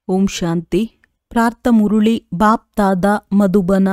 ಓಂ ಶಾಂತಿ. ಪ್ರಾರ್ಥ ಮುರುಳಿ ಬಾಪ್ತಾದ ಮಧುಬನ.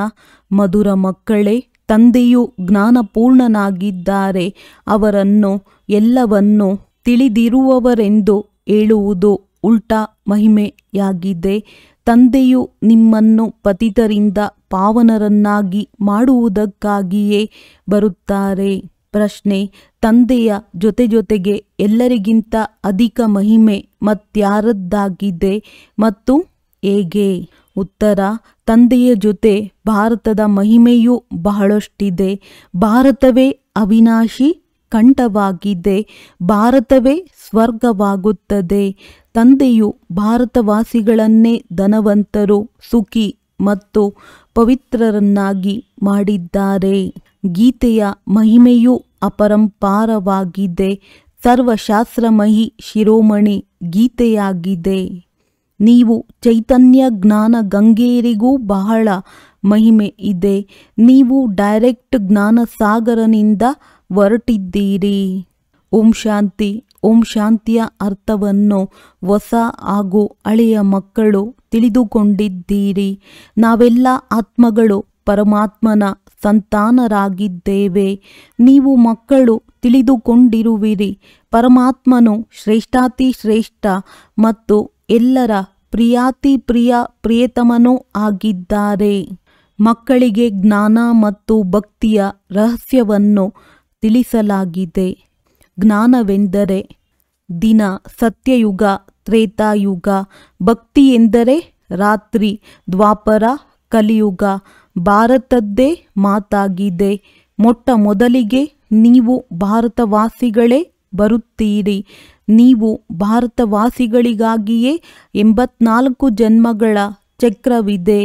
ಮಧುರ ಮಕ್ಕಳೇ, ತಂದೆಯು ಜ್ಞಾನಪೂರ್ಣನಾಗಿದ್ದಾರೆ. ಅವರನ್ನು ಎಲ್ಲವನ್ನೂ ತಿಳಿದಿರುವವರೆಂದು ಹೇಳುವುದು ಉಲ್ಟಾ ಮಹಿಮೆಯಾಗಿದೆ. ತಂದೆಯು ನಿಮ್ಮನ್ನು ಪತಿತರಿಂದ ಪಾವನರನ್ನಾಗಿ ಮಾಡುವುದಕ್ಕಾಗಿಯೇ ಬರುತ್ತಾರೆ. ಪ್ರಶ್ನೆ: ತಂದೆಯ ಜೊತೆಗೆ ಎಲ್ಲರಿಗಿಂತ ಅಧಿಕ ಮಹಿಮೆ ಮತ್ಯಾರದ್ದಾಗಿದೆ ಮತ್ತು ಹೇಗೆ? ಉತ್ತರ: ತಂದೆಯ ಜೊತೆ ಭಾರತದ ಮಹಿಮೆಯೂ ಬಹಳಷ್ಟಿದೆ. ಭಾರತವೇ ಅವಿನಾಶಿ ಕಂಠವಾಗಿದೆ. ಭಾರತವೇ ಸ್ವರ್ಗವಾಗುತ್ತದೆ. ತಂದೆಯು ಭಾರತವಾಸಿಗಳನ್ನೇ ಧನವಂತರು, ಸುಖಿ ಮತ್ತು ಪವಿತ್ರರನ್ನಾಗಿ ಮಾಡಿದ್ದಾರೆ. ಗೀತೆಯ ಮಹಿಮೆಯು ಅಪರಂಪಾರವಾಗಿದೆ. ಸರ್ವಶಾಸ್ತ್ರಮಹಿ ಶಿರೋಮಣಿ ಗೀತೆಯಾಗಿದೆ. ನೀವು ಚೈತನ್ಯ ಜ್ಞಾನ ಗಂಗೆಯರಿಗೂ ಬಹಳ ಮಹಿಮೆ ಇದೆ. ನೀವು ಡೈರೆಕ್ಟ್ ಜ್ಞಾನಸಾಗರನಿಂದ ಹೊರಟಿದ್ದೀರಿ. ಓಂ ಶಾಂತಿ. ಓಂ ಶಾಂತಿಯ ಅರ್ಥವನ್ನು ಹೊಸ ಹಾಗೂ ಹಳೆಯ ಮಕ್ಕಳು ತಿಳಿದುಕೊಂಡಿದ್ದೀರಿ. ನಾವೆಲ್ಲ ಆತ್ಮಗಳು ಪರಮಾತ್ಮನ ಸಂತಾನರಾಗಿದ್ದೇವೆ. ನೀವು ಮಕ್ಕಳು ತಿಳಿದುಕೊಂಡಿರುವಿರಿ, ಪರಮಾತ್ಮನು ಶ್ರೇಷ್ಠಾತಿ ಶ್ರೇಷ್ಠ ಮತ್ತು ಎಲ್ಲರ ಪ್ರಿಯಾತಿ ಪ್ರಿಯ ಪ್ರಿಯತಮನೂ ಆಗಿದ್ದಾರೆ. ಮಕ್ಕಳಿಗೆ ಜ್ಞಾನ ಮತ್ತು ಭಕ್ತಿಯ ರಹಸ್ಯವನ್ನು ತಿಳಿಸಲಾಗಿದೆ. ಜ್ಞಾನವೆಂದರೆ ದಿನ, ಸತ್ಯಯುಗ, ತ್ರೇತಾಯುಗ. ಭಕ್ತಿ ಎಂದರೆ ರಾತ್ರಿ, ದ್ವಾಪರ, ಕಲಿಯುಗ. ಭಾರತದ್ದೇ ಮಾತಾಗಿದೆ. ಮೊಟ್ಟ ಮೊದಲಿಗೆ ನೀವು ಭಾರತವಾಸಿಗಳೇ ಬರುತ್ತೀರಿ. ನೀವು ಭಾರತವಾಸಿಗಳಿಗಾಗಿಯೇ 84 ಜನ್ಮಗಳ ಚಕ್ರವಿದೆ.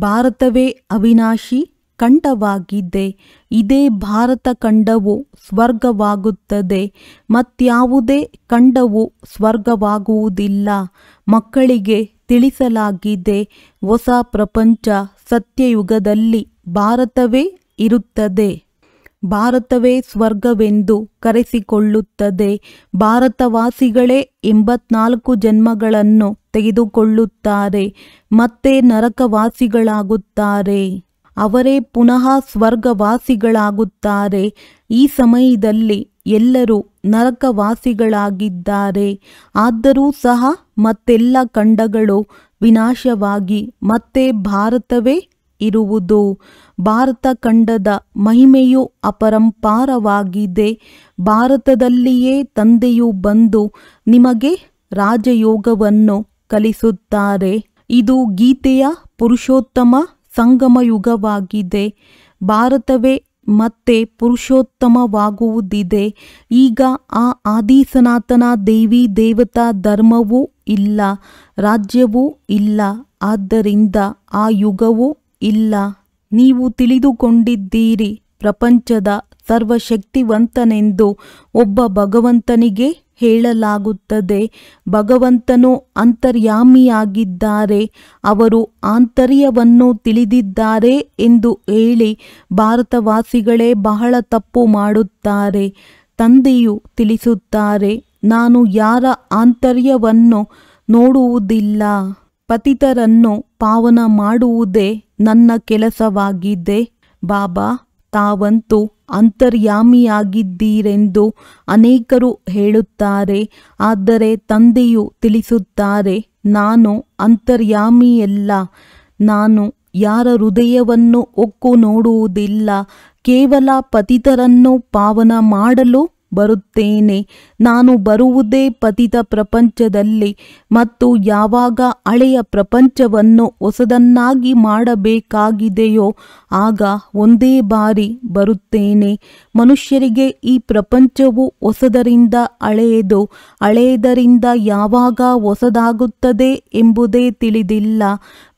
ಭಾರತವೇ ಅವಿನಾಶಿ ಖಂಡವಾಗಿದೆ. ಇದೇ ಭಾರತ ಖಂಡವು ಸ್ವರ್ಗವಾಗುತ್ತದೆ. ಮತ್ಯಾವುದೇ ಖಂಡವು ಸ್ವರ್ಗವಾಗುವುದಿಲ್ಲ. ಮಕ್ಕಳಿಗೆ ತಿಳಿಸಲಾಗಿದೆ, ಹೊಸ ಪ್ರಪಂಚ ಸತ್ಯಯುಗದಲ್ಲಿ ಭಾರತವೇ ಇರುತ್ತದೆ. ಭಾರತವೇ ಸ್ವರ್ಗವೆಂದು ಕರೆಸಿಕೊಳ್ಳುತ್ತದೆ. ಭಾರತವಾಸಿಗಳೇ 84 ಜನ್ಮಗಳನ್ನು ತೆಗೆದುಕೊಳ್ಳುತ್ತಾರೆ, ಮತ್ತೆ ನರಕವಾಸಿಗಳಾಗುತ್ತಾರೆ. ಅವರೇ ಪುನಃ ಸ್ವರ್ಗವಾಸಿಗಳಾಗುತ್ತಾರೆ. ಈ ಸಮಯದಲ್ಲಿ ಎಲ್ಲರೂ ನರಕವಾಸಿಗಳಾಗಿದ್ದಾರೆ. ಆದರೂ ಸಹ ಮತ್ತೆಲ್ಲ ಖಂಡಗಳು ವಿನಾಶವಾಗಿ ಮತ್ತೆ ಭಾರತವೇ ಇರುವುದು. ಭಾರತ ಖಂಡದ ಮಹಿಮೆಯು ಅಪರಂಪಾರವಾಗಿದೆ. ಭಾರತದಲ್ಲಿಯೇ ತಂದೆಯು ಬಂದು ನಿಮಗೆ ರಾಜಯೋಗವನ್ನು ಕಲಿಸುತ್ತಾರೆ. ಇದು ಗೀತೆಯ ಪುರುಷೋತ್ತಮ ಸಂಗಮಯುಗವಾಗಿದೆ. ಭಾರತವೇ ಮತ್ತೆ ಪುರುಷೋತ್ತಮವಾಗುವುದಿದೆ. ಈಗ ಆ ಆದಿಸನಾತನ ದೇವಿ ದೇವತಾ ಧರ್ಮವೂ ಇಲ್ಲ, ರಾಜ್ಯವೂ ಇಲ್ಲ. ಆದ್ದರಿಂದ ಆ ಯುಗವೂ ಇಲ್ಲ. ನೀವು ತಿಳಿದುಕೊಂಡಿದ್ದೀರಿ, ಪ್ರಪಂಚದ ಸರ್ವಶಕ್ತಿವಂತನೆಂದು ಒಬ್ಬ ಭಗವಂತನಿಗೆ ಹೇಳಲಾಗುತ್ತದೆ. ಭಗವಂತನು ಅಂತರ್ಯಾಮಿಯಾಗಿದ್ದಾರೆ. ಅವರು ಆಂತರ್ಯವನ್ನು ತಿಳಿದಿದ್ದಾರೆ ಎಂದು ಹೇಳಿ ಭಾರತವಾಸಿಗಳೇ ಬಹಳ ತಪ್ಪು ಮಾಡುತ್ತಾರೆ. ತಂದೆಯು ತಿಳಿಸುತ್ತಾರೆ, ನಾನು ಯಾರ ಆಂತರ್ಯವನ್ನು ನೋಡುವುದಿಲ್ಲ. ಪತಿತರನ್ನು ಪಾವನ ಮಾಡುವುದೇ ನನ್ನ ಕೆಲಸವಾಗಿದೆ. ಬಾಬಾ ತಾವಂತೂ ಅಂತರ್ಯಾಮಿಯಾಗಿದ್ದೀರೆಂದು ಅನೇಕರು ಹೇಳುತ್ತಾರೆ. ಆದರೆ ತಂದೆಯು ತಿಳಿಸುತ್ತಾರೆ, ನಾನು ಅಂತರ್ಯಾಮಿಯಲ್ಲ. ನಾನು ಯಾರ ಹೃದಯವನ್ನು ಹೊಕ್ಕು ನೋಡುವುದಿಲ್ಲ. ಕೇವಲ ಪತಿತರನ್ನು ಪಾವನ ಮಾಡಲು ಬರುತ್ತೇನೆ. ನಾನು ಬರುವುದೇ ಪತಿತ ಪ್ರಪಂಚದಲ್ಲಿ ಮತ್ತು ಯಾವಾಗ ಹಳೆಯ ಪ್ರಪಂಚವನ್ನು ಹೊಸದನ್ನಾಗಿ ಮಾಡಬೇಕಾಗಿದೆಯೋ ಆಗ ಒಂದೇ ಬಾರಿ ಬರುತ್ತೇನೆ. ಮನುಷ್ಯರಿಗೆ ಈ ಪ್ರಪಂಚವು ಹೊಸದರಿಂದ ಹಳೆಯದು, ಹಳೆಯದರಿಂದ ಯಾವಾಗ ಹೊಸದಾಗುತ್ತದೆ ಎಂಬುದೇ ತಿಳಿದಿಲ್ಲ.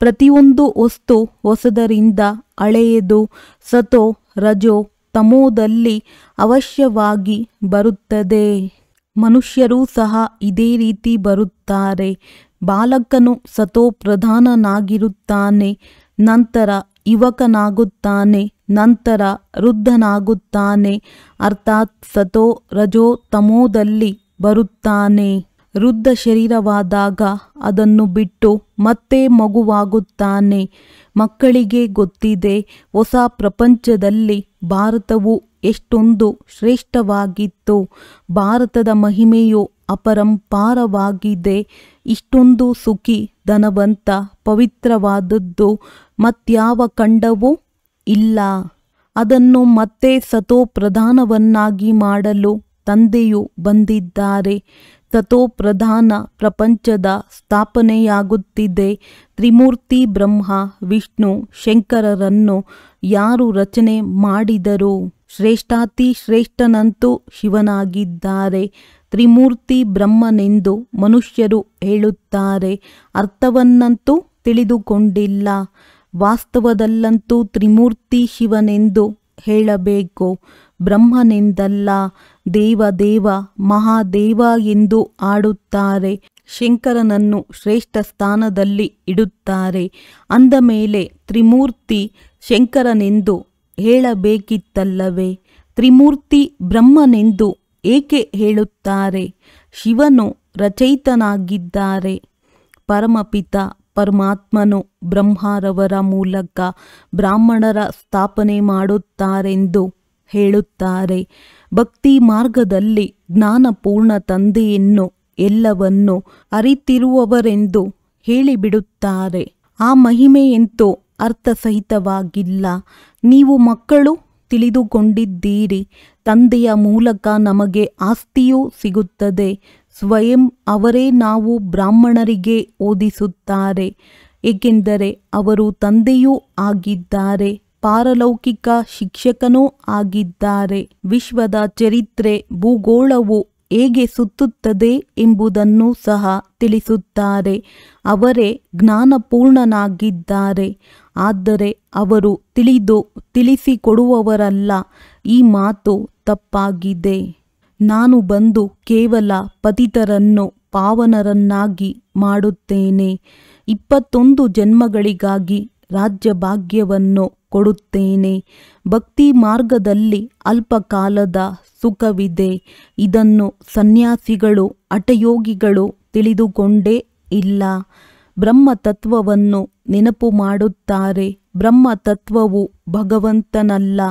ಪ್ರತಿಯೊಂದು ವಸ್ತು ಹೊಸದರಿಂದ ಹಳೆಯದು. ಸತೋ ರಜೋ ತಮೋದಲ್ಲಿ ಅವಶ್ಯವಾಗಿ ಬರುತ್ತದೆ. ಮನುಷ್ಯರೂ ಸಹ ಇದೇ ರೀತಿ ಬರುತ್ತಾರೆ. ಬಾಲಕನು ಸತೋ ಪ್ರಧಾನನಾಗಿರುತ್ತಾನೆ, ನಂತರ ಯುವಕನಾಗುತ್ತಾನೆ, ನಂತರ ವೃದ್ಧನಾಗುತ್ತಾನೆ. ಅರ್ಥಾತ್ ಸತೋ ರಜೋ ತಮೋದಲ್ಲಿ ಬರುತ್ತಾನೆ. ವೃದ್ಧ ಶರೀರವಾದಾಗ ಅದನ್ನು ಬಿಟ್ಟು ಮತ್ತೆ ಮಗುವಾಗುತ್ತಾನೆ. ಮಕ್ಕಳಿಗೆ ಗೊತ್ತಿದೆ, ಹೊಸ ಪ್ರಪಂಚದಲ್ಲಿ ಭಾರತವು ಎಷ್ಟೊಂದು ಶ್ರೇಷ್ಠವಾಗಿತ್ತು. ಭಾರತದ ಮಹಿಮೆಯು ಅಪರಂಪಾರವಾಗಿದೆ. ಇಷ್ಟೊಂದು ಸುಖಿ, ಧನವಂತ, ಪವಿತ್ರವಾದದ್ದು ಮತ್ಯಾವ ಖಂಡವೂ ಇಲ್ಲ. ಅದನ್ನು ಮತ್ತೆ ಸತೋಪ್ರಧಾನವನ್ನಾಗಿ ಮಾಡಲು ತಂದೆಯು ಬಂದಿದ್ದಾರೆ. ಸತೋಪ್ರಧಾನ ಪ್ರಪಂಚದ ಸ್ಥಾಪನೆಯಾಗುತ್ತಿದೆ. ತ್ರಿಮೂರ್ತಿ ಬ್ರಹ್ಮ, ವಿಷ್ಣು, ಶಂಕರರನ್ನು ಯಾರು ರಚನೆ ಮಾಡಿದರು? ಶ್ರೇಷ್ಠಾತಿ ಶ್ರೇಷ್ಠನಂತೂ ಶಿವನಾಗಿದ್ದಾರೆ. ತ್ರಿಮೂರ್ತಿ ಬ್ರಹ್ಮನೆಂದು ಮನುಷ್ಯರು ಹೇಳುತ್ತಾರೆ. ಅರ್ಥವನ್ನಂತೂ ತಿಳಿದುಕೊಂಡಿಲ್ಲ. ವಾಸ್ತವದಲ್ಲಂತೂ ತ್ರಿಮೂರ್ತಿ ಶಿವನೆಂದು ಹೇಳಬೇಕು, ಬ್ರಹ್ಮನೆಂದಲ್ಲ. ದೇವ ದೇವ ಮಹಾದೇವ ಎಂದು ಆಡುತ್ತಾರೆ. ಶಂಕರನನ್ನು ಶ್ರೇಷ್ಠ ಸ್ಥಾನದಲ್ಲಿ ಇಡುತ್ತಾರೆ. ಅಂದ ಮೇಲೆ ತ್ರಿಮೂರ್ತಿ ಶಂಕರನೆಂದು ಹೇಳಬೇಕಿತ್ತಲ್ಲವೇ? ತ್ರಿಮೂರ್ತಿ ಬ್ರಹ್ಮನೆಂದು ಏಕೆ ಹೇಳುತ್ತಾರೆ? ಶಿವನು ರಚಯಿತನಾಗಿದ್ದಾರೆ. ಪರಮಪಿತ ಪರಮಾತ್ಮನು ಬ್ರಹ್ಮರವರ ಮೂಲಕ ಬ್ರಾಹ್ಮಣರ ಸ್ಥಾಪನೆ ಮಾಡುತ್ತಾರೆಂದು ಹೇಳುತ್ತಾರೆ. ಭಕ್ತಿ ಮಾರ್ಗದಲ್ಲಿ ಜ್ಞಾನಪೂರ್ಣ ತಂದೆಯನ್ನು ಎಲ್ಲವನ್ನು ಅರಿತಿರುವವರೆಂದು ಹೇಳಿಬಿಡುತ್ತಾರೆ. ಆ ಮಹಿಮೆಯಂತೂ ಅರ್ಥಸಹಿತವಾಗಿಲ್ಲ. ನೀವು ಮಕ್ಕಳು ತಿಳಿದುಕೊಂಡಿದ್ದೀರಿ. ತಂದೆಯ ಮೂಲಕ ನಮಗೆ ಆಸ್ತಿಯೂ ಸಿಗುತ್ತದೆ. ಸ್ವಯಂ ಅವರೇ ನಾವು ಬ್ರಾಹ್ಮಣರಿಗೆ ಓದಿಸುತ್ತಾರೆ. ಏಕೆಂದರೆ ಅವರು ತಂದೆಯೂ ಆಗಿದ್ದಾರೆ, ಪಾರಲೌಕಿಕ ಶಿಕ್ಷಕನೂ ಆಗಿದ್ದಾರೆ. ವಿಶ್ವದ ಚರಿತ್ರೆ, ಭೂಗೋಳವು ಹೇಗೆ ಸುತ್ತುತ್ತದೆ ಎಂಬುದನ್ನು ಸಹ ತಿಳಿಸುತ್ತಾರೆ. ಅವರೇ ಜ್ಞಾನಪೂರ್ಣನಾಗಿದ್ದಾರೆ. ಆದರೆ ಅವರು ತಿಳಿಸಿಕೊಡುವವರಲ್ಲ. ಈ ಮಾತು ತಪ್ಪಾಗಿದೆ. ನಾನು ಬಂದು ಕೇವಲ ಪತಿತರನ್ನು ಪಾವನರನ್ನಾಗಿ ಮಾಡುತ್ತೇನೆ. 21 ಜನ್ಮಗಳಿಗಾಗಿ ರಾಜ್ಯಭಾಗ್ಯವನ್ನು ಕೊಡುತ್ತೇನೆ. ಭಕ್ತಿ ಮಾರ್ಗದಲ್ಲಿ ಅಲ್ಪಕಾಲದ ಸುಖವಿದೆ. ಇದನ್ನು ಸನ್ಯಾಸಿಗಳು, ಹಠಯೋಗಿಗಳು ತಿಳಿದುಕೊಂಡೇ ಇಲ್ಲ. ಬ್ರಹ್ಮತತ್ವವನ್ನು ನೆನಪು ಮಾಡುತ್ತಾರೆ. ಬ್ರಹ್ಮತತ್ವವು ಭಗವಂತನಲ್ಲ.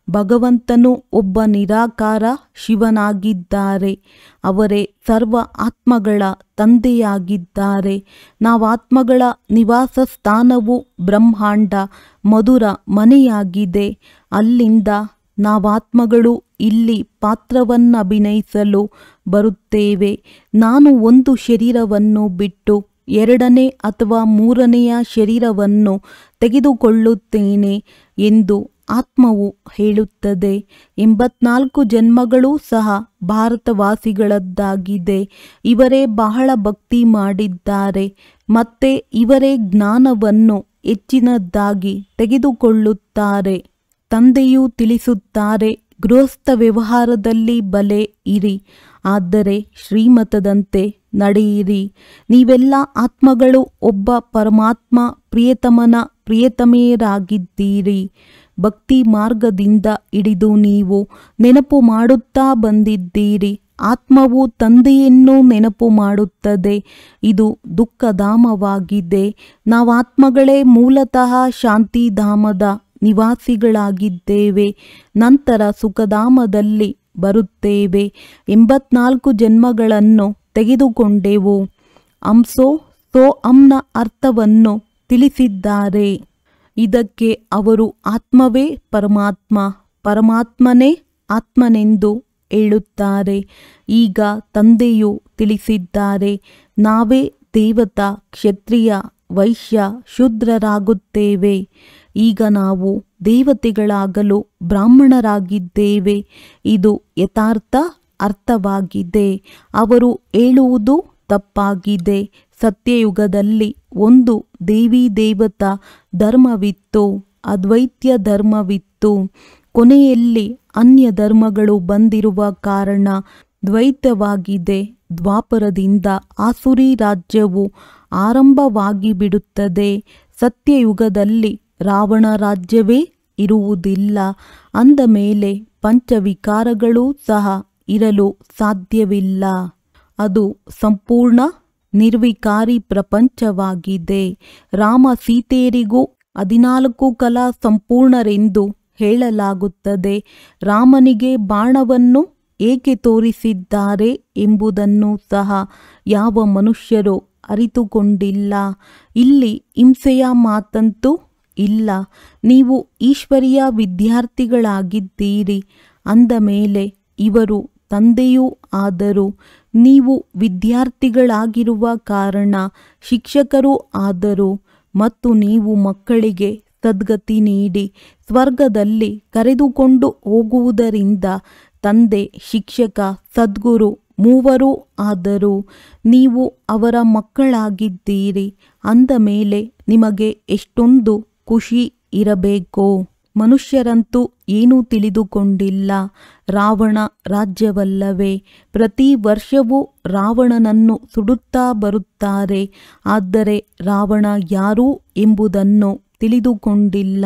ಭಗವಂತನು ಒಬ್ಬ ನಿರಾಕಾರ ಶಿವನಾಗಿದ್ದಾರೆ. ಅವರೇ ಸರ್ವ ಆತ್ಮಗಳ ತಂದೆಯಾಗಿದ್ದಾರೆ. ನಾವಾತ್ಮಗಳ ನಿವಾಸ ಸ್ಥಾನವು ಬ್ರಹ್ಮಾಂಡ ಮಧುರ ಮನೆಯಾಗಿದೆ. ಅಲ್ಲಿಂದ ನಾವಾತ್ಮಗಳು ಇಲ್ಲಿ ಪಾತ್ರವನ್ನಭಿನಯಿಸಲು ಬರುತ್ತೇವೆ. ನಾನು ಒಂದು ಶರೀರವನ್ನು ಬಿಟ್ಟು 2ನೇ ಅಥವಾ 3ನೆಯ ಶರೀರವನ್ನು ತೆಗೆದುಕೊಳ್ಳುತ್ತೇನೆ ಎಂದು ಆತ್ಮವು ಹೇಳುತ್ತದೆ. 84 ಜನ್ಮಗಳೂ ಸಹ ಭಾರತವಾಸಿಗಳದ್ದಾಗಿದೆ. ಇವರೇ ಬಹಳ ಭಕ್ತಿ ಮಾಡಿದ್ದಾರೆ. ಮತ್ತೆ ಇವರೇ ಜ್ಞಾನವನ್ನು ಹೆಚ್ಚಿನದ್ದಾಗಿ ತೆಗೆದುಕೊಳ್ಳುತ್ತಾರೆ. ತಂದೆಯು ತಿಳಿಸುತ್ತಾರೆ, ಗೃಹಸ್ಥ ವ್ಯವಹಾರದಲ್ಲಿ ಬಲೆ ಇರಿ, ಆದರೆ ಶ್ರೀಮತದಂತೆ ನಡೆಯಿರಿ. ನೀವೆಲ್ಲ ಆತ್ಮಗಳು ಒಬ್ಬ ಪರಮಾತ್ಮ ಪ್ರಿಯತಮನ ಪ್ರಿಯತಮೆಯರಾಗಿದ್ದೀರಿ. ಭಕ್ತಿ ಮಾರ್ಗದಿಂದ ಹಿಡಿದು ನೀವು ನೆನಪು ಮಾಡುತ್ತಾ ಬಂದಿದ್ದೀರಿ. ಆತ್ಮವು ತಂದೆಯನ್ನು ನೆನಪು ಮಾಡುತ್ತದೆ. ಇದು ದುಃಖಧಾಮವಾಗಿದೆ. ನಾವಾತ್ಮಗಳೇ ಮೂಲತಃ ಶಾಂತಿಧಾಮದ ನಿವಾಸಿಗಳಾಗಿದ್ದೇವೆ. ನಂತರ ಸುಖಧಾಮದಲ್ಲಿ ಬರುತ್ತೇವೆ. 84 ಜನ್ಮಗಳನ್ನು ತೆಗೆದುಕೊಂಡೆವು. ಅಂಸೋ ಸೋ ಅಂನ ಅರ್ಥವನ್ನು ತಿಳಿಸಿದ್ದಾರೆ. ಇದಕ್ಕೆ ಅವರು ಆತ್ಮವೇ ಪರಮಾತ್ಮ, ಪರಮಾತ್ಮನೇ ಆತ್ಮನೆಂದು ಹೇಳುತ್ತಾರೆ. ಈಗ ತಂದೆಯು ತಿಳಿಸಿದ್ದಾರೆ, ನಾವೇ ದೇವತಾ, ಕ್ಷತ್ರಿಯ, ವೈಶ್ಯ, ಶೂದ್ರರಾಗುತ್ತೇವೆ. ಈಗ ನಾವು ದೇವತೆಗಳಾಗಲು ಬ್ರಾಹ್ಮಣರಾಗಿದ್ದೇವೆ. ಇದು ಯಥಾರ್ಥ ಅರ್ಥವಾಗಿದೆ. ಅವರು ಹೇಳುವುದು ತಪ್ಪಾಗಿದೆ. ಸತ್ಯಯುಗದಲ್ಲಿ ಒಂದು ದೇವಿ ದೇವತಾ ಧರ್ಮವಿತ್ತು, ಅದ್ವೈತ್ಯ ಧರ್ಮವಿತ್ತು. ಕೊನೆಯಲ್ಲಿ ಅನ್ಯ ಧರ್ಮಗಳು ಬಂದಿರುವ ಕಾರಣ ದ್ವೈತವಾಗಿದೆ. ದ್ವಾಪರದಿಂದ ಆಸುರಿ ರಾಜ್ಯವು ಆರಂಭವಾಗಿ ಬಿಡುತ್ತದೆ. ಸತ್ಯಯುಗದಲ್ಲಿ ರಾವಣ ರಾಜ್ಯವೇ ಇರುವುದಿಲ್ಲ. ಅಂದ ಮೇಲೆ ಪಂಚವಿಕಾರಗಳೂ ಸಹ ಇರಲು ಸಾಧ್ಯವಿಲ್ಲ. ಅದು ಸಂಪೂರ್ಣ ನಿರ್ವಿಕಾರಿ ಪ್ರಪಂಚವಾಗಿದೆ. ರಾಮ ಸೀತೆಯರಿಗೂ 14 ಕಲಾ ಸಂಪೂರ್ಣರೆಂದು ಹೇಳಲಾಗುತ್ತದೆ. ರಾಮನಿಗೆ ಬಾಣವನ್ನು ಏಕೆ ತೋರಿಸಿದ್ದಾರೆ ಎಂಬುದನ್ನು ಸಹ ಯಾವ ಮನುಷ್ಯರು ಅರಿತುಕೊಂಡಿಲ್ಲ. ಇಲ್ಲಿ ಹಿಂಸೆಯ ಮಾತಂತೂ ಇಲ್ಲ. ನೀವು ಈಶ್ವರೀಯ ವಿದ್ಯಾರ್ಥಿಗಳಾಗಿದ್ದೀರಿ ಅಂದ ಮೇಲೆ ಇವರು ತಂದೆಯೂ ಆದರು. ನೀವು ವಿದ್ಯಾರ್ಥಿಗಳಾಗಿರುವ ಕಾರಣ ಶಿಕ್ಷಕರೂ ಆದರು ಮತ್ತು ನೀವು ಮಕ್ಕಳಿಗೆ ಸದ್ಗತಿ ನೀಡಿ ಸ್ವರ್ಗದಲ್ಲಿ ಕರೆದುಕೊಂಡು ಹೋಗುವುದರಿಂದ ತಂದೆ, ಶಿಕ್ಷಕ, ಸದ್ಗುರು ಮೂವರೂ ಆದರೂ ನೀವು ಅವರ ಮಕ್ಕಳಾಗಿದ್ದೀರಿ ಅಂದ ಮೇಲೆ ನಿಮಗೆ ಎಷ್ಟೊಂದು ಖುಷಿ ಇರಬೇಕೋ. ಮನುಷ್ಯರಂತೂ ಏನೂ ತಿಳಿದುಕೊಂಡಿಲ್ಲ. ರಾವಣ ರಾಜ್ಯವಲ್ಲವೇ? ಪ್ರತಿ ವರ್ಷವೂ ರಾವಣನನ್ನು ಸುಡುತ್ತಾ ಬರುತ್ತಾರೆ. ಆದರೆ ರಾವಣ ಯಾರು ಎಂಬುದನ್ನು ತಿಳಿದುಕೊಂಡಿಲ್ಲ.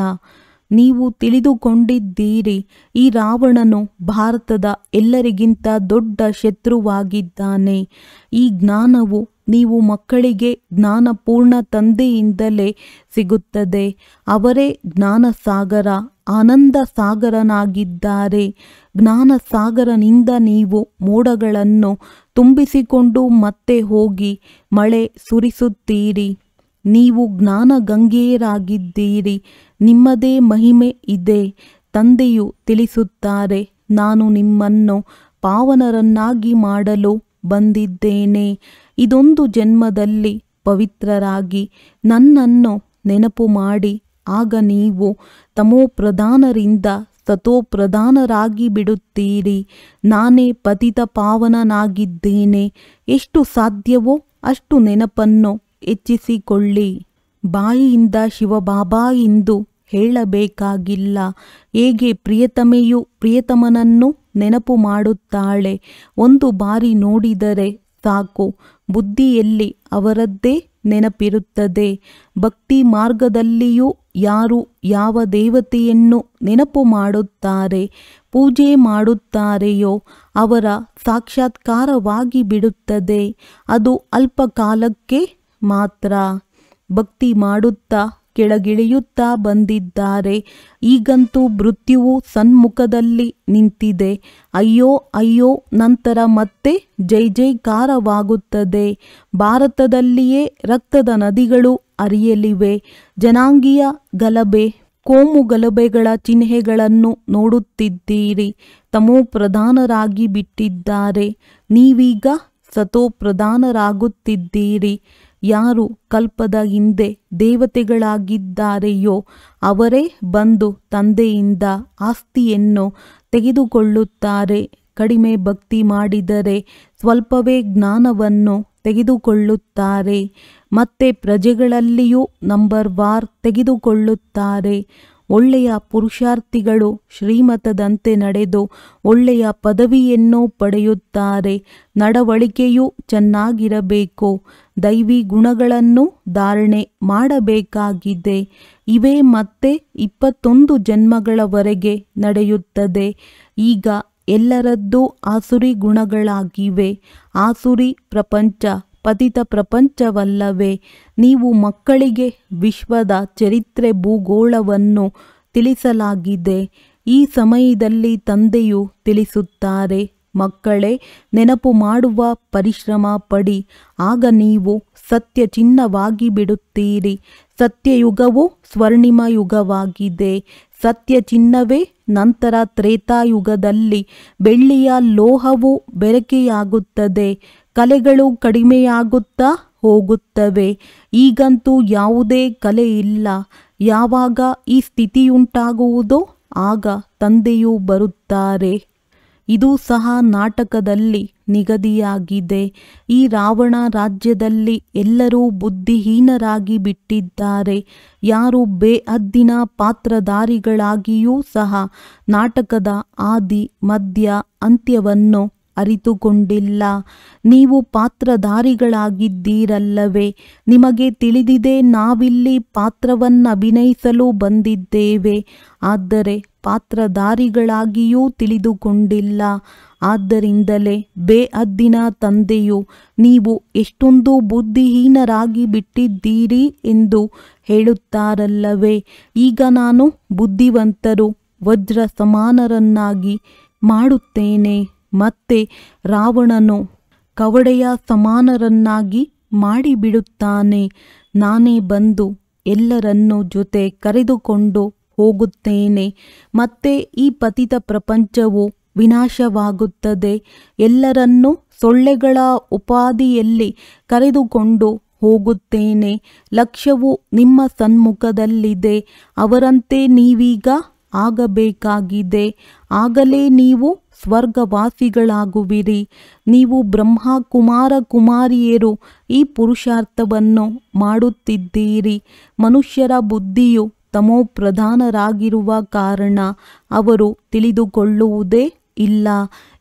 ನೀವು ತಿಳಿದುಕೊಂಡಿದ್ದೀರಿ, ಈ ರಾವಣನು ಭಾರತದ ಎಲ್ಲರಿಗಿಂತ ದೊಡ್ಡ ಶತ್ರುವಾಗಿದ್ದಾನೆ. ಈ ಜ್ಞಾನವು ನೀವು ಮಕ್ಕಳಿಗೆ ಜ್ಞಾನಪೂರ್ಣ ತಂದೆಯಿಂದಲೇ ಸಿಗುತ್ತದೆ. ಅವರೇ ಜ್ಞಾನಸಾಗರ, ಆನಂದ ಸಾಗರನಾಗಿದ್ದಾರೆ. ಜ್ಞಾನಸಾಗರನಿಂದ ನೀವು ಮೋಡಗಳನ್ನು ತುಂಬಿಸಿಕೊಂಡು ಮತ್ತೆ ಹೋಗಿ ಮಳೆ ಸುರಿಸುತ್ತೀರಿ. ನೀವು ಜ್ಞಾನಗಂಗೆಯರಾಗಿದ್ದೀರಿ. ನಿಮ್ಮದೇ ಮಹಿಮೆ ಇದೆ. ತಂದೆಯು ತಿಳಿಸುತ್ತಾರೆ, ನಾನು ನಿಮ್ಮನ್ನು ಪಾವನರನ್ನಾಗಿ ಮಾಡಲು ಬಂದಿದ್ದೇನೆ. ಇದೊಂದು ಜನ್ಮದಲ್ಲಿ ಪವಿತ್ರರಾಗಿ ನನ್ನನ್ನು ನೆನಪು ಮಾಡಿ. ಆಗ ನೀವು ತಮೋಪ್ರಧಾನರಿಂದ ಸತೋಪ್ರಧಾನರಾಗಿ ಬಿಡುತ್ತೀರಿ. ನಾನೇ ಪತಿತ ಪಾವನನಾಗಿದ್ದೇನೆ. ಎಷ್ಟು ಸಾಧ್ಯವೋ ಅಷ್ಟು ನೆನಪನ್ನು ಹೆಚ್ಚಿಸಿಕೊಳ್ಳಿ. ಬಾಯಿಯಿಂದ ಶಿವಬಾಬಾ ಎಂದು ಹೇಳಬೇಕಾಗಿಲ್ಲ. ಹೇಗೆ ಪ್ರಿಯತಮೆಯು ಪ್ರಿಯತಮನನ್ನು ನೆನಪು ಮಾಡುತ್ತಾಳೆ. ಒಂದು ಬಾರಿ ನೋಡಿದರೆ ಸಾಕು, ಬುದ್ಧಿಯಲ್ಲಿ ಅವರದ್ದೇ ನೆನಪಿರುತ್ತದೆ. ಭಕ್ತಿ ಮಾರ್ಗದಲ್ಲಿಯೂ ಯಾರು ಯಾವ ದೇವತೆಯನ್ನು ನೆನಪು ಮಾಡುತ್ತಾರೆ, ಪೂಜೆ ಮಾಡುತ್ತಾರೆಯೋ ಅವರ ಸಾಕ್ಷಾತ್ಕಾರವಾಗಿ ಬಿಡುತ್ತದೆ. ಅದು ಅಲ್ಪ ಕಾಲಕ್ಕೆ ಮಾತ್ರ. ಭಕ್ತಿ ಮಾಡುತ್ತಾ ಕೆಳಗಿಳಿಯುತ್ತಾ ಬಂದಿದ್ದಾರೆ. ಈಗಂತೂ ಮೃತ್ಯುವು ಸನ್ಮುಖದಲ್ಲಿ ನಿಂತಿದೆ. ಅಯ್ಯೋ ಅಯ್ಯೋ, ನಂತರ ಮತ್ತೆ ಜೈ ಜೈಕಾರವಾಗುತ್ತದೆ. ಭಾರತದಲ್ಲಿಯೇ ರಕ್ತದ ನದಿಗಳು ಹರಿಯಲಿವೆ. ಜನಾಂಗೀಯ ಗಲಭೆ, ಕೋಮು ಗಲಭೆಗಳ ಚಿಹ್ನೆಗಳನ್ನು ನೋಡುತ್ತಿದ್ದೀರಿ. ತಮೋಪ್ರಧಾನರಾಗಿ ಬಿಟ್ಟಿದ್ದಾರೆ. ನೀವೀಗ ಸತೋಪ್ರಧಾನರಾಗುತ್ತಿದ್ದೀರಿ. ಯಾರು ಕಲ್ಪದ ಹಿಂದೆ ದೇವತೆಗಳಾಗಿದ್ದಾರೆಯೋ ಅವರೇ ಬಂದು ತಂದೆಯಿಂದ ಆಸ್ತಿಯನ್ನು ತೆಗೆದುಕೊಳ್ಳುತ್ತಾರೆ. ಕಡಿಮೆ ಭಕ್ತಿ ಮಾಡಿದರೆ ಸ್ವಲ್ಪವೇ ಜ್ಞಾನವನ್ನು ತೆಗೆದುಕೊಳ್ಳುತ್ತಾರೆ. ಮತ್ತೆ ಪ್ರಜೆಗಳಲ್ಲಿಯೂ ನಂಬರ್ ವಾರ್ ತೆಗೆದುಕೊಳ್ಳುತ್ತಾರೆ. ಒಳ್ಳೆಯ ಪುರುಷಾರ್ಥಿಗಳು ಶ್ರೀಮತದಂತೆ ನಡೆದು ಒಳ್ಳೆಯ ಪದವಿಯನ್ನು ಪಡೆಯುತ್ತಾರೆ. ನಡವಳಿಕೆಯೂ ಚೆನ್ನಾಗಿರಬೇಕು. ದೈವಿ ಗುಣಗಳನ್ನು ಧಾರಣೆ ಮಾಡಬೇಕಾಗಿದೆ. ಇವೇ ಮತ್ತೆ 21 ಜನ್ಮಗಳವರೆಗೆ ನಡೆಯುತ್ತದೆ. ಈಗ ಎಲ್ಲರದ್ದೂ ಆಸುರಿ ಗುಣಗಳಾಗಿವೆ. ಆಸುರಿ ಪ್ರಪಂಚ ಪತಿತ ಪ್ರಪಂಚವಲ್ಲವೇ? ನೀವು ಮಕ್ಕಳಿಗೆ ವಿಶ್ವದ ಚರಿತ್ರೆ ಭೂಗೋಳವನ್ನು ತಿಳಿಸಲಾಗಿದೆ. ಈ ಸಮಯದಲ್ಲಿ ತಂದೆಯು ತಿಳಿಸುತ್ತಾರೆ, ಮಕ್ಕಳೇ, ನೆನಪು ಮಾಡುವ ಪರಿಶ್ರಮ ಪಡಿ. ಆಗ ನೀವು ಸತ್ಯ ಚಿನ್ನವಾಗಿ ಬಿಡುತ್ತೀರಿ. ಸತ್ಯಯುಗವು ಸ್ವರ್ಣಿಮ ಯುಗವಾಗಿದೆ. ಸತ್ಯ ಚಿನ್ನವೇ ನಂತರ ತ್ರೇತಾಯುಗದಲ್ಲಿ ಬೆಳ್ಳಿಯ ಲೋಹವು ಬೆರಕೆಯಾಗುತ್ತದೆ. ಕಲೆಗಳು ಕಡಿಮೆಯಾಗುತ್ತಾ ಹೋಗುತ್ತವೆ. ಈಗಂತೂ ಯಾವುದೇ ಕಲೆ ಇಲ್ಲ. ಯಾವಾಗ ಈ ಸ್ಥಿತಿಯುಂಟಾಗುವುದೋ ಆಗ ತಂದೆಯು ಬರುತ್ತಾರೆ. ಇದು ಸಹ ನಾಟಕದಲ್ಲಿ ನಿಗದಿಯಾಗಿದೆ. ಈ ರಾವಣ ರಾಜ್ಯದಲ್ಲಿ ಎಲ್ಲರೂ ಬುದ್ಧಿಹೀನರಾಗಿ ಬಿಟ್ಟಿದ್ದಾರೆ. ಯಾರು ಬೇಹದ್ದಿನ ಪಾತ್ರಧಾರಿಗಳಾಗಿಯೂ ಸಹ ನಾಟಕದ ಆದಿ ಮಧ್ಯ ಅಂತ್ಯವನ್ನು ಅರಿತುಕೊಂಡಿಲ್ಲ. ನೀವು ಪಾತ್ರಧಾರಿಗಳಾಗಿದ್ದೀರಲ್ಲವೇ? ನಿಮಗೆ ತಿಳಿದಿದೆ, ನಾವಿಲ್ಲಿ ಪಾತ್ರವನ್ನಭಿನಯಿಸಲು ಬಂದಿದ್ದೇವೆ. ಆದರೆ ಪಾತ್ರಧಾರಿಗಳಾಗಿಯೂ ತಿಳಿದುಕೊಂಡಿಲ್ಲ. ಆದ್ದರಿಂದಲೇ ಬೇಅದ್ದಿನ ತಂದೆಯು ನೀವು ಎಷ್ಟೊಂದು ಬುದ್ಧಿಹೀನರಾಗಿ ಬಿಟ್ಟಿದ್ದೀರಿ ಎಂದು ಹೇಳುತ್ತಾರಲ್ಲವೇ. ಈಗ ನಾನು ಬುದ್ಧಿವಂತರು ವಜ್ರ ಸಮಾನರನ್ನಾಗಿ ಮಾಡುತ್ತೇನೆ. ಮತ್ತೆ ರಾವಣನು ಕವಡೆಯ ಸಮಾನರನ್ನಾಗಿ ಮಾಡಿಬಿಡುತ್ತಾನೆ. ನಾನೇ ಬಂದು ಎಲ್ಲರನ್ನೂ ಜೊತೆ ಕರೆದುಕೊಂಡು ಹೋಗುತ್ತೇನೆ. ಮತ್ತೆ ಈ ಪತಿತ ಪ್ರಪಂಚವು ವಿನಾಶವಾಗುತ್ತದೆ. ಎಲ್ಲರನ್ನೂ ಸೊಳ್ಳೆಗಳ ಉಪಾಧಿಯಲ್ಲಿ ಕರೆದುಕೊಂಡು ಹೋಗುತ್ತೇನೆ. ಲಕ್ಷ್ಯವು ನಿಮ್ಮ ಸನ್ಮುಖದಲ್ಲಿದೆ. ಅವರಂತೆ ನೀವೀಗ ಆಗಬೇಕಾಗಿದೆ. ಆಗಲೇ ನೀವು ಸ್ವರ್ಗವಾಸಿಗಳಾಗುವಿರಿ. ನೀವು ಬ್ರಹ್ಮ ಕುಮಾರ ಕುಮಾರಿಯರು ಈ ಪುರುಷಾರ್ಥವನ್ನು ಮಾಡುತ್ತಿದ್ದೀರಿ. ಮನುಷ್ಯರ ಬುದ್ಧಿಯು ತಮೋಪ್ರಧಾನರಾಗಿರುವ ಕಾರಣ ಅವರು ತಿಳಿದುಕೊಳ್ಳುವುದೇ ಇಲ್ಲ.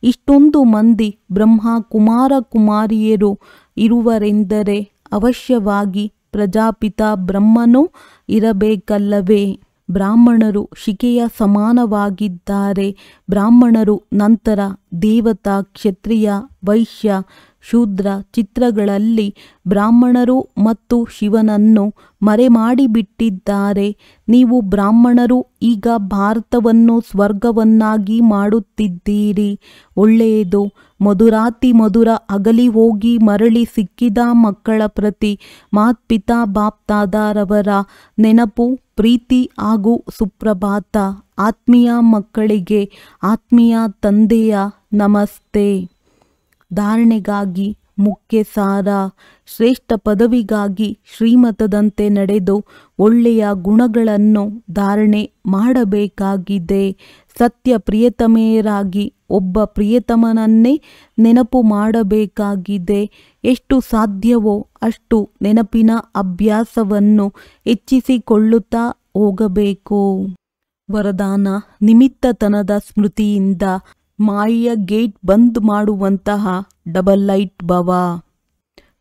ಇಷ್ಟೊಂದು ಮಂದಿ ಬ್ರಹ್ಮ ಕುಮಾರ ಕುಮಾರಿಯರು ಇರುವರೆಂದರೆ ಅವಶ್ಯವಾಗಿ ಪ್ರಜಾಪಿತ ಬ್ರಹ್ಮನೂ ಇರಬೇಕಲ್ಲವೇ. ಬ್ರಾಹ್ಮಣರು ಶಿಕೆಯ ಸಮಾನವಾಗಿದ್ದಾರೆ. ಬ್ರಾಹ್ಮಣರು ನಂತರ ದೇವತಾ, ಕ್ಷತ್ರಿಯ, ವೈಶ್ಯ, ಶೂದ್ರ ಚಿತ್ರಗಳಲ್ಲಿ ಬ್ರಾಹ್ಮಣರು ಮತ್ತು ಶಿವನನ್ನು ಮರೆಮಾಡಿಬಿಟ್ಟಿದ್ದಾರೆ. ನೀವು ಬ್ರಾಹ್ಮಣರು ಈಗ ಭಾರತವನ್ನು ಸ್ವರ್ಗವನ್ನಾಗಿ ಮಾಡುತ್ತಿದ್ದೀರಿ. ಒಳ್ಳೆಯದು. ಮಧುರಾತಿ ಮಧುರ ಅಗಲಿ ಹೋಗಿ ಮರಳಿ ಸಿಕ್ಕಿದ ಮಕ್ಕಳ ಪ್ರತಿ ಮಾತ್ಪಿತಾ ಬಾಪ್ದಾದಾರವರ ನೆನಪು, ಪ್ರೀತಿ ಹಾಗೂ ಸುಪ್ರಭಾತ. ಆತ್ಮೀಯ ಮಕ್ಕಳಿಗೆ ಆತ್ಮೀಯ ತಂದೆಯ ನಮಸ್ತೆ. ಧಾರಣೆಗಾಗಿ ಮುಖ್ಯ ಸಾರ. ಶ್ರೇಷ್ಠ ಪದವಿಗಾಗಿ ಶ್ರೀಮತದಂತೆ ನಡೆದು ಒಳ್ಳೆಯ ಗುಣಗಳನ್ನು ಧಾರಣೆ ಮಾಡಬೇಕಾಗಿದೆ. ಸತ್ಯ ಪ್ರಿಯತಮೆಯರಾಗಿ ಒಬ್ಬ ಪ್ರಿಯತಮನನ್ನೇ ನೆನಪು ಮಾಡಬೇಕಾಗಿದೆ. ಎಷ್ಟು ಸಾಧ್ಯವೋ ಅಷ್ಟು ನೆನಪಿನ ಅಭ್ಯಾಸವನ್ನು ಹೆಚ್ಚಿಸಿಕೊಳ್ಳುತ್ತಾ ಹೋಗಬೇಕು. ವರದಾನ. ನಿಮಿತ್ತತನದ ಸ್ಮೃತಿಯಿಂದ ಮಾಯೆಯ ಗೇಟ್ ಬಂದ್ ಮಾಡುವಂತಹ ಡಬಲ್ ಲೈಟ್ ಭವ.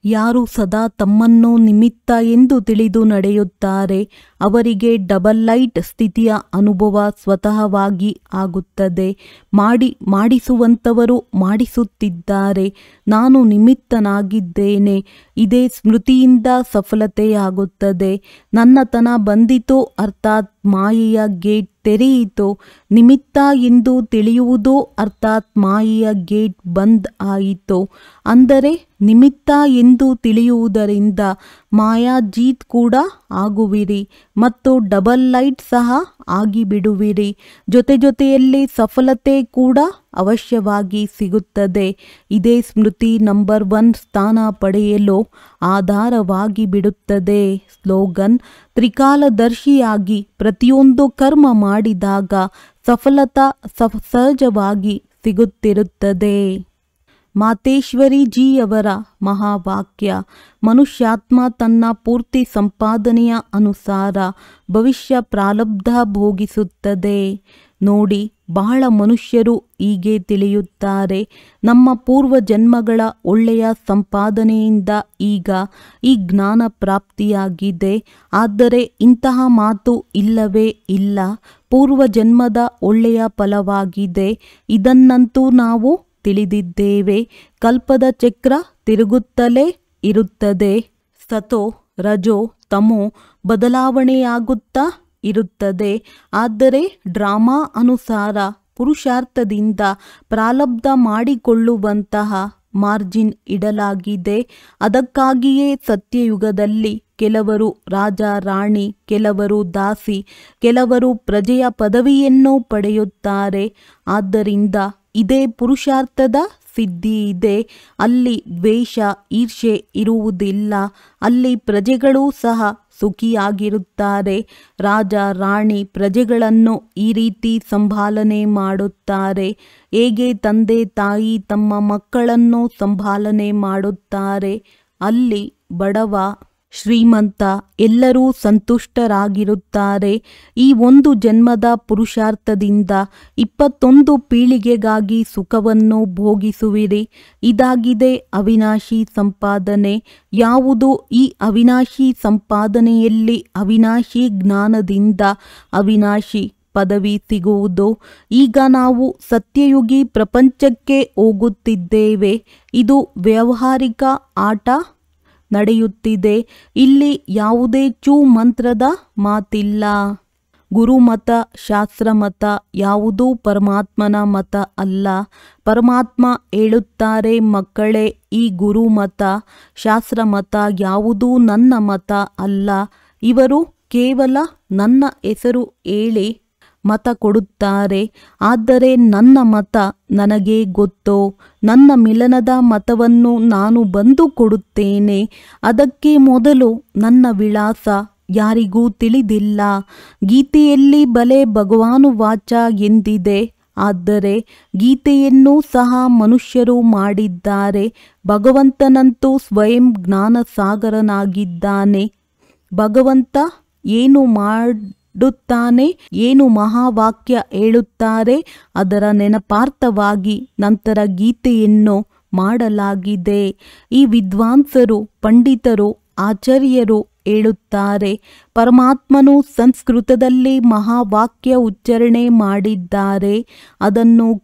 ಯಾರು ಸದಾ ತಮ್ಮನ್ನು ನಿಮಿತ್ತ ಎಂದು ತಿಳಿದು ನಡೆಯುತ್ತಾರೆ ಅವರಿಗೆ ಡಬಲ್ ಲೈಟ್ ಸ್ಥಿತಿಯ ಅನುಭವ ಸ್ವತಃವಾಗಿ ಆಗುತ್ತದೆ. ಮಾಡಿಸುವಂತವರು ಮಾಡಿಸುತ್ತಿದ್ದಾರೆ. ನಾನು ನಿಮಿತ್ತನಾಗಿದ್ದೇನೆ. ಇದೇ ಸ್ಮೃತಿಯಿಂದ ಸಫಲತೆಯಾಗುತ್ತದೆ. ನನ್ನತನ ಬಂದಿತೋ ಅರ್ಥಾತ್ ಮಾಯೆಯ ಗೇಟ್ ತೆರೆಯಿತೋ. ನಿಮಿತ್ತ ಎಂದು ತಿಳಿಯುವುದೋ ಅರ್ಥಾತ್ ಮಾಯೆಯ ಗೇಟ್ ಬಂದ್ ಆಯಿತೋ. ಅಂದರೆ ನಿಮಿತ್ತ ಎಂದು ತಿಳಿಯುವುದರಿಂದ ಮಾಯಾಜೀತ್ ಕೂಡ ಆಗುವಿರಿ ಮತ್ತು ಡಬಲ್ ಲೈಟ್ ಸಹ ಆಗಿಬಿಡುವಿರಿ. ಜೊತೆಯಲ್ಲಿ ಸಫಲತೆ ಕೂಡ ಅವಶ್ಯವಾಗಿ ಸಿಗುತ್ತದೆ. ಇದೇ ಸ್ಮೃತಿ ನಂಬರ್ 1 ಸ್ಥಾನ ಪಡೆಯಲು ಆಧಾರವಾಗಿ ಬಿಡುತ್ತದೆ. ಸ್ಲೋಗನ್. ತ್ರಿಕಾಲದರ್ಶಿಯಾಗಿ ಪ್ರತಿಯೊಂದು ಕರ್ಮ ಮಾಡಿದಾಗ ಸಫಲತಾ ಸಹಜವಾಗಿ ಸಿಗುತ್ತಿರುತ್ತದೆ. ಮಾತೇಶ್ವರಿಜಿಯವರ ಮಹಾವಾಕ್ಯ. ಮನುಷ್ಯಾತ್ಮ ತನ್ನ ಪೂರ್ತಿ ಸಂಪಾದನೆಯ ಅನುಸಾರ ಭವಿಷ್ಯ ಪ್ರಾರಬ್ಧ ಭೋಗಿಸುತ್ತದೆ. ನೋಡಿ, ಬಹಳ ಮನುಷ್ಯರು ಹೀಗೆ ತಿಳಿಯುತ್ತಾರೆ. ನಮ್ಮ ಪೂರ್ವ ಜನ್ಮಗಳ ಒಳ್ಳೆಯ ಸಂಪಾದನೆಯಿಂದ ಈಗ ಈ ಜ್ಞಾನ ಪ್ರಾಪ್ತಿಯಾಗಿದೆ. ಆದರೆ ಇಂತಹ ಮಾತು ಇಲ್ಲವೇ ಇಲ್ಲ. ಪೂರ್ವ ಜನ್ಮದ ಒಳ್ಳೆಯ ಫಲವಾಗಿದೆ. ಇದನ್ನಂತೂ ನಾವು ತಿಳಿದಿದ್ದೇವೆ. ಕಲ್ಪದ ಚಕ್ರ ತಿರುಗುತ್ತಲೇ ಇರುತ್ತದೆ. ಸತೋ ರಜೋ ತಮೋ ಬದಲಾವಣೆಯಾಗುತ್ತಾ ಇರುತ್ತದೆ. ಆದರೆ ಡ್ರಾಮಾ ಅನುಸಾರ ಪುರುಷಾರ್ಥದಿಂದ ಪ್ರಾರಬ್ಧ ಮಾಡಿಕೊಳ್ಳುವಂತಹ ಮಾರ್ಜಿನ್ ಇಡಲಾಗಿದೆ. ಅದಕ್ಕಾಗಿಯೇ ಸತ್ಯಯುಗದಲ್ಲಿ ಕೆಲವರು ರಾಜ ರಾಣಿ, ಕೆಲವರು ದಾಸಿ, ಕೆಲವರು ಪ್ರಜೆಯ ಪದವಿಯನ್ನು ಪಡೆಯುತ್ತಾರೆ. ಆದ್ದರಿಂದ ಇದೇ ಪುರುಷಾರ್ಥದ ಸಿದ್ಧಿ ಇದೆ. ಅಲ್ಲಿ ದ್ವೇಷ, ಈರ್ಷೆ ಇರುವುದಿಲ್ಲ. ಅಲ್ಲಿ ಪ್ರಜೆಗಳೂ ಸಹ ಸುಖಿಯಾಗಿರುತ್ತಾರೆ. ರಾಜ ರಾಣಿ ಪ್ರಜೆಗಳನ್ನು ಈ ರೀತಿ ಸಂಭಾಲನೆ ಮಾಡುತ್ತಾರೆ. ಹೇಗೆ ತಂದೆ ತಾಯಿ ತಮ್ಮ ಮಕ್ಕಳನ್ನು ಸಂಭಾಲನೆ ಮಾಡುತ್ತಾರೆ. ಅಲ್ಲಿ ಬಡವ ಶ್ರೀಮಂತ ಎಲ್ಲರೂ ಸಂತುಷ್ಟರಾಗಿರುತ್ತಾರೆ. ಈ ಒಂದು ಜನ್ಮದ ಪುರುಷಾರ್ಥದಿಂದ 21 ಪೀಳಿಗೆಗಾಗಿ ಸುಖವನ್ನು ಭೋಗಿಸುವಿರಿ. ಇದಾಗಿದೆ ಅವಿನಾಶಿ ಸಂಪಾದನೆ. ಯಾವುದು ಈ ಅವಿನಾಶಿ ಸಂಪಾದನೆಯಲ್ಲಿ ಅವಿನಾಶಿ ಜ್ಞಾನದಿಂದ ಅವಿನಾಶಿ ಪದವಿ ಸಿಗುವುದು. ಈಗ ನಾವು ಸತ್ಯಯುಗಿ ಪ್ರಪಂಚಕ್ಕೆ ಹೋಗುತ್ತಿದ್ದೇವೆ. ಇದು ವ್ಯಾವಹಾರಿಕ ಆಟ ನಡೆಯುತ್ತಿದೆ. ಇಲ್ಲಿ ಯಾವುದೇ ಚೂ ಮಂತ್ರದ ಮಾತಿಲ್ಲ. ಗುರುಮತ, ಶಾಸ್ತ್ರಮತ ಯಾವುದೂ ಪರಮಾತ್ಮನ ಮತ ಅಲ್ಲ. ಪರಮಾತ್ಮ ಹೇಳುತ್ತಾರೆ, ಮಕ್ಕಳೇ, ಈ ಗುರುಮತ, ಶಾಸ್ತ್ರಮತ ಯಾವುದೂ ನನ್ನ ಮತ ಅಲ್ಲ. ಇವರು ಕೇವಲ ನನ್ನ ಹೆಸರು ಹೇಳಿ ಮತ ಕೊಡುತ್ತಾರೆ. ಆದರೆ ನನ್ನ ಮತ ನನಗೆ ಗೊತ್ತು. ನನ್ನ ಮಿಲನದ ಮತವನ್ನು ನಾನು ಬಂದು ಕೊಡುತ್ತೇನೆ. ಅದಕ್ಕೆ ಮೊದಲು ನನ್ನ ವಿಳಾಸ ಯಾರಿಗೂ ತಿಳಿದಿಲ್ಲ. ಗೀತೆಯಲ್ಲಿ ಬಲೆ ಭಗವಾನುವಾಚ ಎಂದಿದೆ. ಆದರೆ ಗೀತೆಯನ್ನು ಸಹ ಮನುಷ್ಯರು ಮಾಡಿದ್ದಾರೆ. ಭಗವಂತನಂತೂ ಸ್ವಯಂ ಜ್ಞಾನಸಾಗರನಾಗಿದ್ದಾನೆ. ಭಗವಂತ ಏನು ಮಾಡುತ್ತಾನೆ, ಏನು ಮಹಾವಾಕ್ಯ ಹೇಳುತ್ತಾರೆ, ಅದರ ನೆನಪಾರ್ಥವಾಗಿ ನಂತರ ಗೀತೆಯನ್ನು ಮಾಡಲಾಗಿದೆ. ಈ ವಿದ್ವಾಂಸರು, ಪಂಡಿತರು, ಆಚಾರ್ಯರು ಹೇಳುತ್ತಾರೆ, ಪರಮಾತ್ಮನು ಸಂಸ್ಕೃತದಲ್ಲಿ ಮಹಾವಾಕ್ಯ ಉಚ್ಚಾರಣೆ ಮಾಡಿದ್ದಾರೆ. ಅದನ್ನು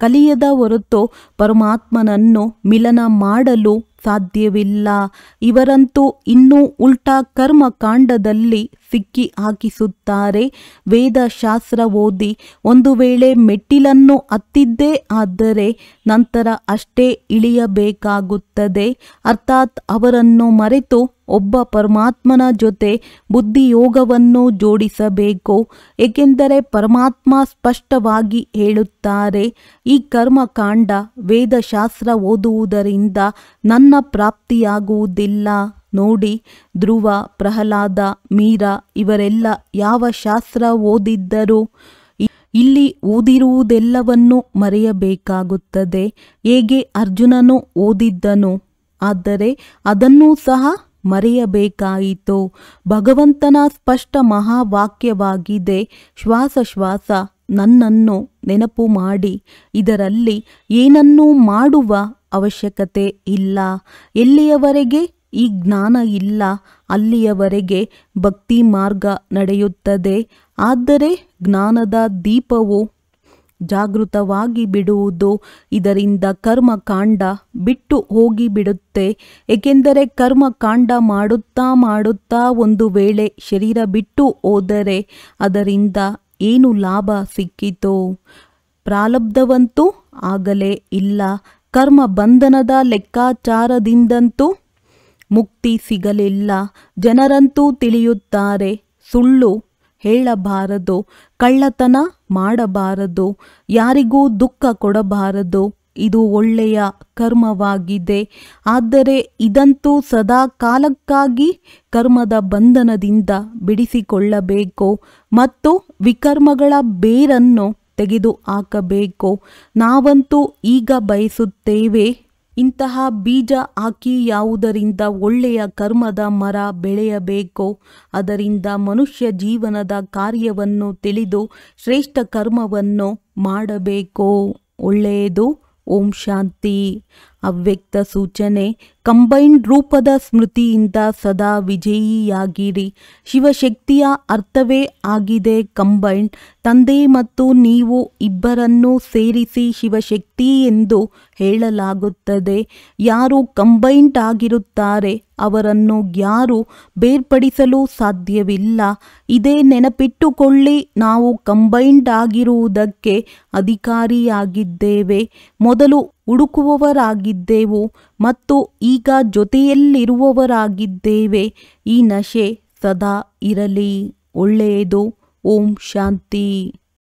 ಕಲಿಯದ ಹೊರತು ಪರಮಾತ್ಮನನ್ನು ಮಿಲನ ಮಾಡಲು ಸಾಧ್ಯವಿಲ್ಲ. ಇವರಂತೂ ಇನ್ನೂ ಉಲ್ಟಾ ಕರ್ಮಕಾಂಡದಲ್ಲಿ ಸಿಕ್ಕಿ ಹಾಕಿಸುತ್ತಾರೆ. ವೇದಶಾಸ್ತ್ರ ಓದಿ ಒಂದು ವೇಳೆ ಮೆಟ್ಟಿಲನ್ನು ಹತ್ತಿದ್ದೇ ಆದರೆ ನಂತರ ಅಷ್ಟೇ ಇಳಿಯಬೇಕಾಗುತ್ತದೆ. ಅರ್ಥಾತ್ ಅವರನ್ನು ಮರೆತು ಒಬ್ಬ ಪರಮಾತ್ಮನ ಜೊತೆ ಬುದ್ಧಿಯೋಗವನ್ನು ಜೋಡಿಸಬೇಕು. ಏಕೆಂದರೆ ಪರಮಾತ್ಮ ಸ್ಪಷ್ಟವಾಗಿ ಹೇಳುತ್ತಾರೆ, ಈ ಕರ್ಮಕಾಂಡ ವೇದಶಾಸ್ತ್ರ ಓದುವುದರಿಂದ ನನ್ನ ಪ್ರಾಪ್ತಿಯಾಗುವುದಿಲ್ಲ. ನೋಡಿ, ಧ್ರುವ, ಪ್ರಹ್ಲಾದ, ಮೀರಾ ಇವರೆಲ್ಲ ಯಾವ ಶಾಸ್ತ್ರ ಓದಿದ್ದರು? ಇಲ್ಲಿ ಓದಿರುವುದೆಲ್ಲವನ್ನು ಮರೆಯಬೇಕಾಗುತ್ತದೆ. ಹೇಗೆ ಅರ್ಜುನನು ಓದಿದ್ದನು, ಆದರೆ ಅದನ್ನೂ ಸಹ ಮರೆಯಬೇಕಾಯಿತು. ಭಗವಂತನ ಸ್ಪಷ್ಟ ಮಹಾವಾಕ್ಯವಾಗಿದೆ, ಶ್ವಾಸ ಶ್ವಾಸ ನನ್ನನ್ನು ನೆನಪು ಮಾಡಿ. ಇದರಲ್ಲಿ ಏನನ್ನೂ ಮಾಡುವ ಅವಶ್ಯಕತೆ ಇಲ್ಲ. ಎಲ್ಲಿಯವರೆಗೆ ಈ ಜ್ಞಾನ ಇಲ್ಲ ಅಲ್ಲಿಯವರೆಗೆ ಭಕ್ತಿ ಮಾರ್ಗ ನಡೆಯುತ್ತದೆ. ಆದರೆ ಜ್ಞಾನದ ದೀಪವು ಜಾಗೃತವಾಗಿ ಬಿಡುವುದು. ಇದರಿಂದ ಕರ್ಮಕಾಂಡ ಬಿಟ್ಟು ಹೋಗಿಬಿಡುತ್ತೆ. ಏಕೆಂದರೆ ಕರ್ಮಕಾಂಡ ಮಾಡುತ್ತಾ ಮಾಡುತ್ತಾ ಒಂದು ವೇಳೆ ಶರೀರ ಬಿಟ್ಟು ಹೋದರೆ ಅದರಿಂದ ಏನು ಲಾಭ ಸಿಕ್ಕಿತು? ಪ್ರಾರಬ್ಧವಂತೂ ಆಗಲೇ ಇಲ್ಲ. ಕರ್ಮ ಬಂಧನದ ಲೆಕ್ಕಾಚಾರದಿಂದಂತೂ ಮುಕ್ತಿ ಸಿಗಲಿಲ್ಲ. ಜನರಂತೂ ತಿಳಿಯುತ್ತಾರೆ, ಸುಳ್ಳು ಹೇಳಬಾರದು, ಕಳ್ಳತನ ಮಾಡಬಾರದು, ಯಾರಿಗೂ ದುಃಖ ಕೊಡಬಾರದು. ಇದು ಒಳ್ಳೆಯ ಕರ್ಮವಾಗಿದೆ. ಆದರೆ ಇದಂತೂ ಸದಾ ಕಾಲಕ್ಕಾಗಿ ಕರ್ಮದ ಬಂಧನದಿಂದ ಬಿಡಿಸಿಕೊಳ್ಳಬೇಕು ಮತ್ತು ವಿಕರ್ಮಗಳ ಬೇರನ್ನು ತೆಗೆದು ಹಾಕಬೇಕು. ನಾವಂತೂ ಈಗ ಬಯಸುತ್ತೇವೆ ಇಂತಹ ಬೀಜ ಹಾಕಿ ಯಾವುದರಿಂದ ಒಳ್ಳೆಯ ಕರ್ಮದ ಮರ ಬೆಳೆಯಬೇಕು. ಅದರಿಂದ ಮನುಷ್ಯ ಜೀವನದ ಕಾರ್ಯವನ್ನು ತಿಳಿದು ಶ್ರೇಷ್ಠ ಕರ್ಮವನ್ನು ಮಾಡಬೇಕು. ಒಳ್ಳೆಯದು. ಓಂ ಶಾಂತಿ. ಅವ್ಯಕ್ತ ಸೂಚನೆ. ಕಂಬೈನ್ಡ್ ರೂಪದ ಸ್ಮೃತಿಯಿಂದ ಸದಾ ವಿಜಯಿಯಾಗಿರಿ. ಶಿವಶಕ್ತಿಯ ಅರ್ಥವೇ ಆಗಿದೆ ಕಂಬೈನ್ಡ್. ತಂದೆ ಮತ್ತು ನೀವು ಇಬ್ಬರನ್ನೂ ಸೇರಿಸಿ ಶಿವಶಕ್ತಿ ಎಂದು ಹೇಳಲಾಗುತ್ತದೆ. ಯಾರು ಕಂಬೈನ್ಡ್ ಆಗಿರುತ್ತಾರೆ ಅವರನ್ನು ಯಾರು ಬೇರ್ಪಡಿಸಲು ಸಾಧ್ಯವಿಲ್ಲ. ಇದೇ ನೆನಪಿಟ್ಟುಕೊಳ್ಳಿ, ನಾವು ಕಂಬೈನ್ಡ್ ಆಗಿರುವುದಕ್ಕೆ ಅಧಿಕಾರಿಯಾಗಿದ್ದೇವೆ. ಮೊದಲು ಹುಡುಕುವವರಾಗಿದ್ದೆವು ಮತ್ತು ಈಗ ಜೊತೆಯಲ್ಲಿರುವವರಾಗಿದ್ದೇವೆ. ಈ ನಶೆ ಸದಾ ಇರಲಿ. ಒಳ್ಳೆಯದು. ಓಂ ಶಾಂತಿ.